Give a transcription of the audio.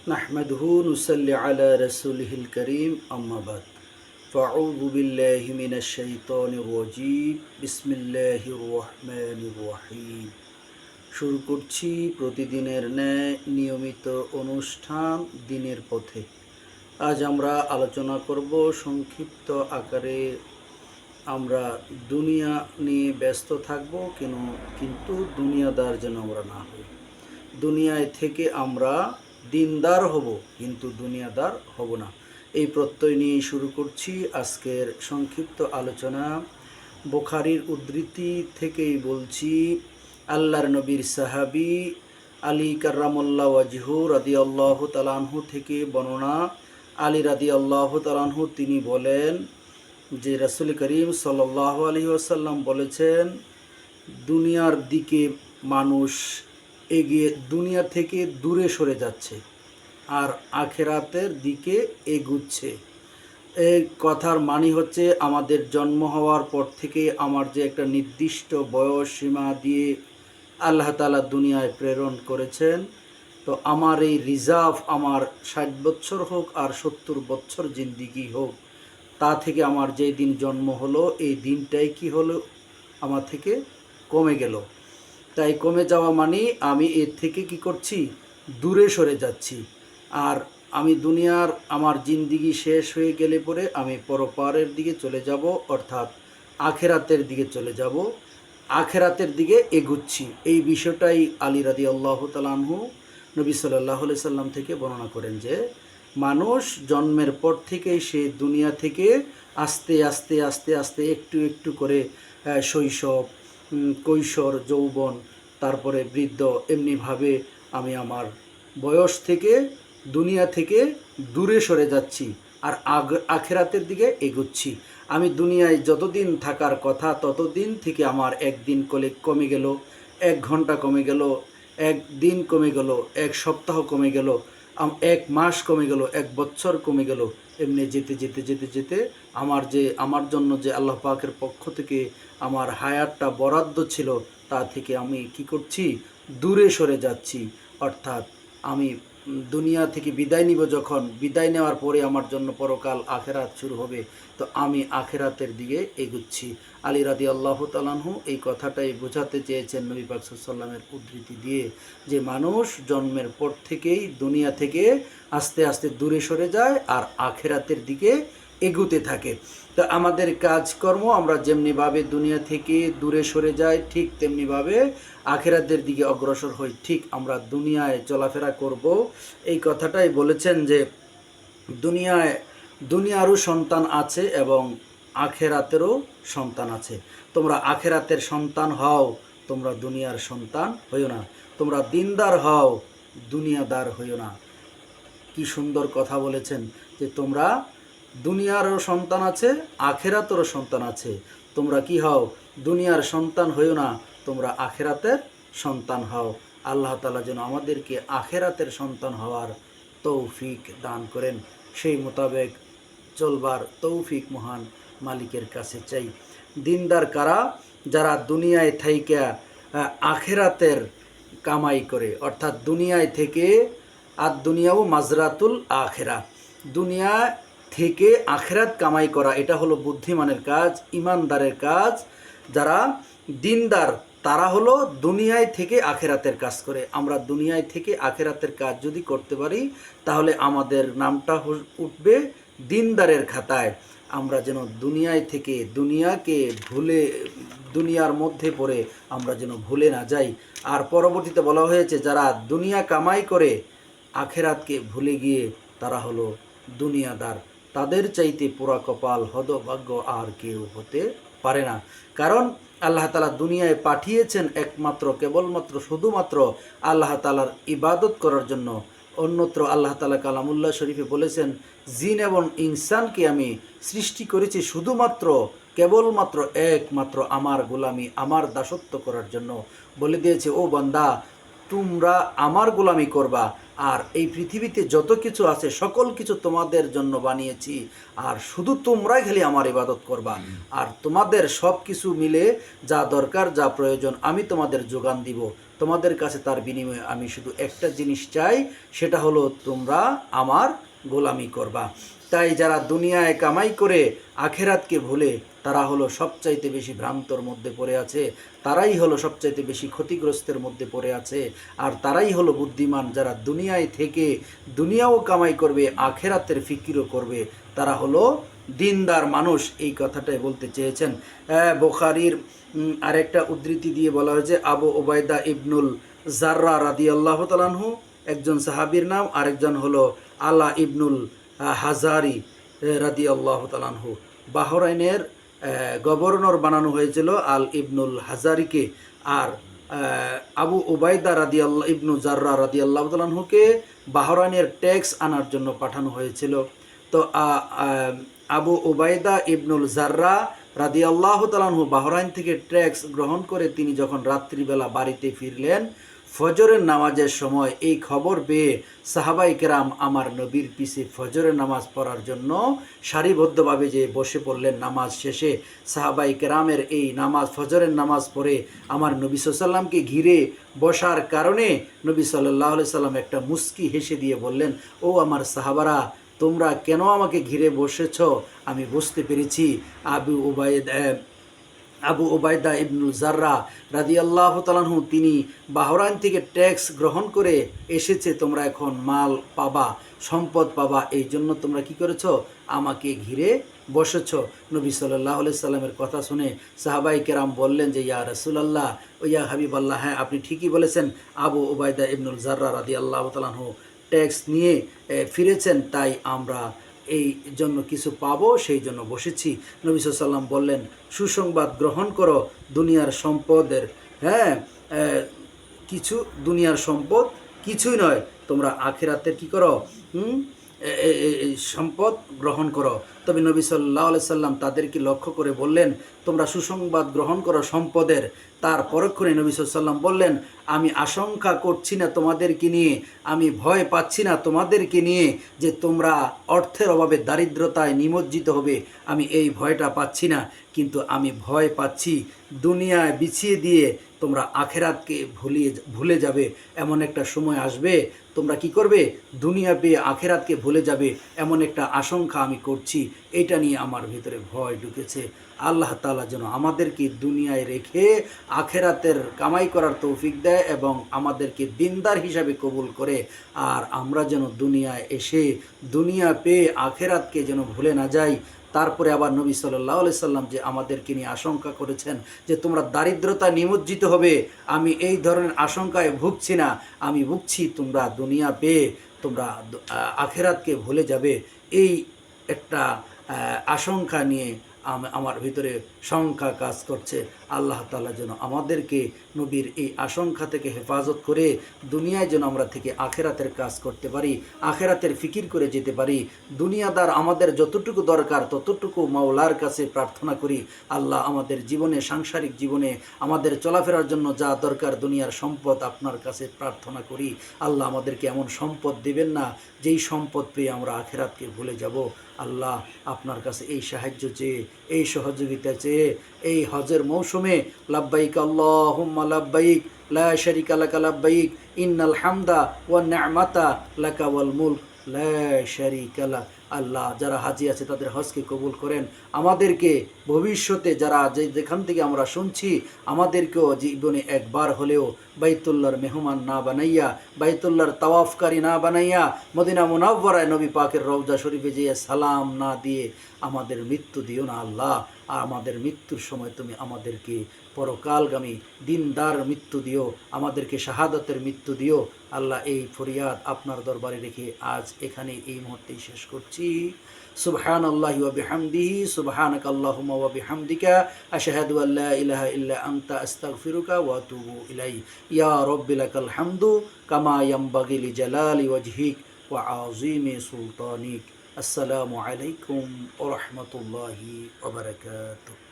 নাহমাদুহু নুসাল্লি আলা রাসূলিহিল কারীম আম্মা বাদ ফাআউযু বিল্লাহি মিনাশ শাইতানির রাজীম বিসমিল্লাহির রহমানির রহিম। শুরু করছি প্রতিদিনের ন্যায় নিয়মিত অনুষ্ঠান দিনের পথে। আজ আমরা আলোচনা করব সংক্ষিপ্ত আকারে। আমরা দুনিয়া নিয়ে ব্যস্ত থাকব কিন্তু দুনিয়াদার যেন আমরা না হই। দুনিয়ায় থেকে আমরা দিনদার হব কিন্তু দুনিয়াদার হব না, এই প্রত্যয় নিয়ে শুরু করছি আজকের সংক্ষিপ্ত আলোচনা। বুখারীর উদ্ধৃতি থেকেই বলছি। আল্লাহর নবীর সাহাবী আলী কার্রামুল্লাহ ওয়াজহু রাদিয়াল্লাহু তাআলা আনহু থেকে বর্ণনা। আলী রাদিয়াল্লাহু তাআলা আনহু তিনি বলেন যে রাসূল করিম সাল্লাল্লাহু আলাইহি ওয়াসাল্লাম বলেছেন, দুনিয়ার দিকে মানুষ এগিয়ে দুনিয়া থেকে দূরে সরে যাচ্ছে আর আখেরাতের দিকে এগুচ্ছে। এই কথার মানে হচ্ছে, আমাদের জন্ম হওয়ার পর থেকে আমার যে একটা নির্দিষ্ট বয়স সীমা দিয়ে আল্লাহ তাআলা দুনিয়ায় প্রেরণ করেছেন, তো আমার এই রিজার্ভ আমার 60 বছর হোক আর 70 বছর জিন্দিগি হোক, তা থেকে আমার যে দিন জন্ম হলো এই দিনটাই কি হলো, আমার থেকে কমে গেল। তাই কমে যাওয়া মানে আমি এর থেকে কি করছি, দূরে সরে যাচ্ছি। আর আমি দুনিয়ার আমার জিন্দিগি শেষ হয়ে গেলে পরে আমি পরপারের দিকে চলে যাব, অর্থাৎ আখেরাতের দিকে চলে যাব, আখেরাতের দিকে এগুচ্ছি। এই বিষয়টাই আলী রাদিয়াল্লাহু তাআলা আনহু নবী সাল্লাল্লাহু আলাইহি সাল্লাম থেকে বর্ণনা করেন যে মানুষ জন্মের পর থেকেই সে দুনিয়া থেকে আস্তে আস্তে আস্তে আস্তে একটু একটু করে শৈশব, কৈশোর, যৌবন, তারপরে বৃদ্ধ, এমনিভাবে আমি আমার বয়স থেকে দুনিয়া থেকে দূরে সরে যাচ্ছি আর আখেরাতের দিকে এগোচ্ছি। আমি দুনিয়ায় যতদিন থাকার কথা ততদিন থেকে আমার একদিন কমে গেল, 1 ঘন্টা কমে গেল, 1 দিন কমে গেল, 1 সপ্তাহ কমে গেল, 1 মাস কমে গেল, 1 বছর কমে গেল। এমনি যেতে যেতে যেতে যেতে আমার জন্য যে আল্লাহ পাকের পক্ষ থেকে আমার হায়াতটা বরাদ্দ ছিল, তা থেকে আমি কি করছি, দূরে সরে যাচ্ছি। অর্থাৎ আমি দুনিয়া থেকে বিদায় নিব, যখন বিদায় নেওয়ার পরে আমার জন্য পরকাল আখেরাত শুরু হবে, তো আমি আখেরাতের দিকে এগুচ্ছি। আলী রাদিয়াল্লাহু তাআলা আনহু এই কথাটাই বোঝাতে চেয়েছেন নবী পাক সাল্লাল্লাহু আলাইহি ওয়াসাল্লামের উদ্ধৃতি দিয়ে, যে মানুষ জন্মের পর থেকেই দুনিয়া থেকে আস্তে আস্তে দূরে সরে যায় আর আখেরাতের দিকে এগুতে থাকে। তো আমাদের কাজকর্ম আমরা যেমনিভাবে দুনিয়া থেকে দূরে সরে যাই, ঠিক তেমনিভাবে আখেরাতের দিকে অগ্রসর হই। ঠিক আমরা দুনিয়ায় চলাফেরা করব, এই কথাটাই বলেছেন যে দুনিয়ারও সন্তান আছে এবং আখেরাতেরও সন্তান আছে। তোমরা আখেরাতের সন্তান হও, তোমরা দুনিয়ার সন্তান হইও না। তোমরা দিনদার হও, দুনিয়াদার হইও না। কি সুন্দর কথা বলেছেন যে তোমরা দুনিয়ারও সন্তান আছে, আখেরাতেরও সন্তান আছে। তোমরা কি হও, দুনিয়ার সন্তান হইও না, তোমরা আখেরাতের সন্তান হও। আল্লাহ তাআলা যেন আমাদেরকে আখেরাতের সন্তান হওয়ার তৌফিক দান করেন। সেই মোতাবেক চলবার তৌফিক মহান মালিকের কাছে চাই। দিনদার কারা? যারা দুনিয়ায় থাইকা আখেরাতের কামাই করে, অর্থাৎ দুনিয়ায় থেকে, আর দুনিয়াও মাজরাতুল আখেরা, দুনিয়া থেকে আখেরাত কামাই করা, এটা হলো বুদ্ধিমানের কাজ, ইমানদারের কাজ। যারা দিনদার তারা হলো দুনিয়ায় থেকে আখেরাতের কাজ করে। আমরা দুনিয়ায় থেকে আখেরাতের কাজ যদি করতে পারি, তাহলে আমাদের নামটা উঠবে দিনদারের খাতায়। আমরা যেন দুনিয়ায় থেকে দুনিয়ার মধ্যে পড়ে আমরা যেন ভুলে না যাই। আর পরবর্তীতে বলা হয়েছে, যারা দুনিয়া কামাই করে আখেরাতকে ভুলে গিয়ে তারা হলো দুনিয়াদার। তাদের চাইতে পুরা কপাল হতভাগ্য আর কেউ হতে পারে না। কারণ আল্লাহ তাআলা দুনিয়ায় পাঠিয়েছেন কেবলমাত্র শুধুমাত্র আল্লাহ তাআলার ইবাদত করার জন্য। অন্যত্র আল্লাহ তাআলা কালামুল্লাহ শরীফে বলেছেন, জিন এবং ইনসানকে আমি সৃষ্টি করেছি কেবলমাত্র একমাত্র আমার গোলামি, আমার দাসত্ব করার জন্য। বলে দিয়েছে, ও বান্দা, তোমরা আমার গোলামি করবা, আর এই পৃথিবীতে যত কিছু আছে সকল কিছু তোমাদের জন্য বানিয়েছি, আর শুধু তোমরাই খালি আমার ইবাদত করবা, আর তোমাদের সব কিছু মিলে যা দরকার যা প্রয়োজন আমি তোমাদের যোগান দিব। তোমাদের কাছে তার বিনিময়ে আমি শুধু একটা জিনিস চাই, সেটা হলো তোমরা আমার গোলামি করবা। তাই যারা দুনিয়ায় কামাই করে আখেরাতকে ভুলে তারা হলো সবচাইতে বেশি ভ্রান্তর মধ্যে পড়ে আছে, তারাই হলো সবচাইতে বেশি ক্ষতিগ্রস্তের মধ্যে পড়ে আছে, আর তারাই হলো বুদ্ধিমান যারা দুনিয়ায় থেকে দুনিয়াও কামাই করবে আখেরাতের ফিকিরও করবে, তারা হলো দিনদার মানুষ। এই কথাটাই বলতে চেয়েছেন। বুখারীর আরেকটা উদ্ধৃতি দিয়ে বলা হয়েছে আবু ওবায়দা ইবনুল জাররা রাদিয়াল্লাহু তাআলা আনহু একজন সাহাবীর নাম, আরেকজন হলো আলা ইবনুল হাজারি রাদিয়াল্লাহু তাআলা আনহু। বাহরাইনের গভর্নর বানানো হয়েছিল আল ইবনুল হাজারিকে, আর আবু উবাইদা রাদিয়াল্লাহ ইবনু জাররা রাদিয়াল্লাহু তাআলা আনহুকে বাহরাইনের ট্যাক্স আনার জন্য পাঠানো হয়েছিল। তো আবু উবাইদা ইবনুল জাররা রাদিয়াল্লাহু তাআলা আনহু বাহরাইন থেকে ট্যাক্স গ্রহণ করে তিনি যখন রাত্রিবেলা বাড়িতে ফিরলেন, ফজরের নামাজের সময় এই খবর পেয়ে সাহাবাই কেরাম আমার নবীর পিছে ফজরের নামাজ পড়ার জন্য সারিবদ্ধভাবে যে বসে পড়লেন। নামাজ শেষে সাহাবাই কেরামের এই নামাজ ফজরের নামাজ পড়ে আমার নবী সাল্লামকে ঘিরে বসার কারণে নবী সাল্লাল্লাহু আলাইহি সাল্লাম একটা মুস্কি হেসে দিয়ে বললেন, ও আমার সাহাবারা, তোমরা কেন আমাকে ঘিরে বসেছ আমি বুঝতে পেরেছি। আবু ওবায়দা ইবনুল জাররা রাদিয়াল্লাহু তাআলা আনহু তিনি বাহরাইন থেকে ট্যাক্স গ্রহণ করে এসেছে, তোমরা এখন মাল পাবা, সম্পদ পাবা, এই জন্য তোমরা কি করেছো, আমাকে ঘিরে বসেছ। নবী সাল্লাল্লাহু আলাইহি সাল্লামের কথা শুনে সাহাবাই কেরাম বললেন যে ইয়া রাসূলুল্লাহ ও ইয়া হাবিবাল্লাহ, হ্যাঁ আপনি ঠিকই বলেছেন, আবু ওবায়দা ইবনুল জাররা রাদিয়াল্লাহু তাআলা আনহু ট্যাক্স নিয়ে ফিরেছেন, তাই আমরা এই জন্য কিছু পাবো সেই জন্য বসেছি। নবী সাল্লাল্লাহু আলাইহি সাল্লাম বললেন, সুসংবাদ গ্রহণ করো দুনিয়ার সম্পদের, হ্যাঁ কিছু দুনিয়ার সম্পদ কিছুই নয়, তোমরা আখিরাতের কি করো, সম্পদ গ্রহণ করো। তবে নবী সাল্লাল্লাহু আলাইহি সাল্লাম তাদেরকে লক্ষ্য করে বললেন, তোমরা সুসংবাদ গ্রহণ করো সম্পদের। তার পরক্ষণে নবী সাল্লাল্লাহু আলাইহি সাল্লাম বললেন, আমি আশঙ্কা করছি না তোমাদেরকে নিয়ে, আমি ভয় পাচ্ছি না তোমাদেরকে নিয়ে যে তোমরা অর্থের অভাবে দারিদ্রতায় নিমজ্জিত হবে, আমি এই ভয়টা পাচ্ছি না, কিন্তু আমি ভয় পাচ্ছি দুনিয়ায় বিছিয়ে দিয়ে তোমরা আখেরাতকে ভুলে যাবে। এমন একটা সময় আসবে তোমরা কি করবে, দুনিয়া পেয়ে আখেরাতকে ভুলে যাবে, এমন একটা আশঙ্কা আমি করছি, এটা নিয়ে আমার ভিতরে ভয় ঢুকেছে। আল্লাহ তাআলা যেন আমাদেরকে দুনিয়ায় রেখে আখেরাতের কামাই করার তৌফিক দেয় এবং আমাদেরকে দিনদার হিসাবে কবুল করে, আর আমরা যেন দুনিয়ায় এসে দুনিয়া পেয়ে আখেরাতকে যেন ভুলে না যাই। তারপরে আবার নবী সাল্লাল্লাহু আলাইহি সাল্লাম যে আমাদেরকে নিয়ে আশঙ্কা করেছেন যে তোমরা দারিদ্রতা নিমজ্জিত হবে, আমি এই ধরনের আশঙ্কায় ভুগছি না, আমি ভুগছি তোমরা দুনিয়া পেয়ে তোমরা আখেরাতকে ভুলে যাবে, এই একটা আশঙ্কা নিয়ে আমার ভিতরে শঙ্কা কাজ করছে। আল্লাহ তাআলা যেন আমাদেরকে নবীর এই আশঙ্কা থেকে হেফাজত করে দুনিয়ায় যেন আমরা থেকে আখেরাতের কাজ করতে পারি, আখেরাতের ফিকির করে যেতে পারি। দুনিয়াদার আমাদের যতটুকু দরকার ততটুকু মাওলার কাছে প্রার্থনা করি। আল্লাহ আমাদের জীবনে, সাংসারিক জীবনে আমাদের চলাফেরার জন্য যা দরকার দুনিয়ার সম্পদ আপনার কাছে প্রার্থনা করি। আল্লাহ আমাদেরকে এমন সম্পদ দিবেন না যেই সম্পদ পেয়ে আমরা আখেরাতকে ভুলে যাব। আল্লাহ আপনার কাছে এই সাহায্য চেয়ে, এই সহযোগিতা চেয়ে এই হজের মৌসুমে লাব্বাইক আল্লাহুম্মা লাব্বাইক লা শারিকা লাকা লাব্বাইক ইন্নাল হামদা ওয়ান নি'মাতা লাকা ওয়াল মুলক লা শারিকা লাক। আল্লাহ যারা হাজি আছে তাদের হজকে কবুল করেন, আমাদেরকে ভবিষ্যতে যারা যেখান থেকে আমরা শুনছি আমাদেরকেও জীবনে একবার হলেও বাইতুল্লাহর মেহমান না বানাইয়া, বাইতুল্লাহর তাওয়াফকারী না বানাইয়া, মদিনা মুনাওয়ারায় নবী পাকের রওজা শরীফে যেয়ে সালাম না দিয়ে আমাদের মৃত্যু দিও না আল্লাহ। আর আমাদের মৃত্যুর সময় তুমি আমাদেরকে পরকালগামী দিনদার মৃত্যু দিও, আমাদেরকে শাহাদাতের মৃত্যু দিও আল্লাহ। এই ফরিয়াদ আপনার দরবারে রেখে আজ এখানে এই মুহূর্তেই শেষ করছি। সুবহানাল্লাহি ওয়া বিহামদিহি, সুবহানাকা আল্লাহুম্মা ওয়া বিহামদিকা, আশহাদু আল্লা ইলাহা ইল্লা আনতা আস্তাগফিরুকা ওয়া আতুবু ইলাইক। ইয়া রাব্বি লাকাল হামদু কামা ইয়ানবাগি লিজালালি ওয়াজহিক ওয়া আযীমি সুলতানিক। আসসালামু আলাইকুম ওয়া রাহমাতুল্লাহি ওয়া বারাকাতুহু।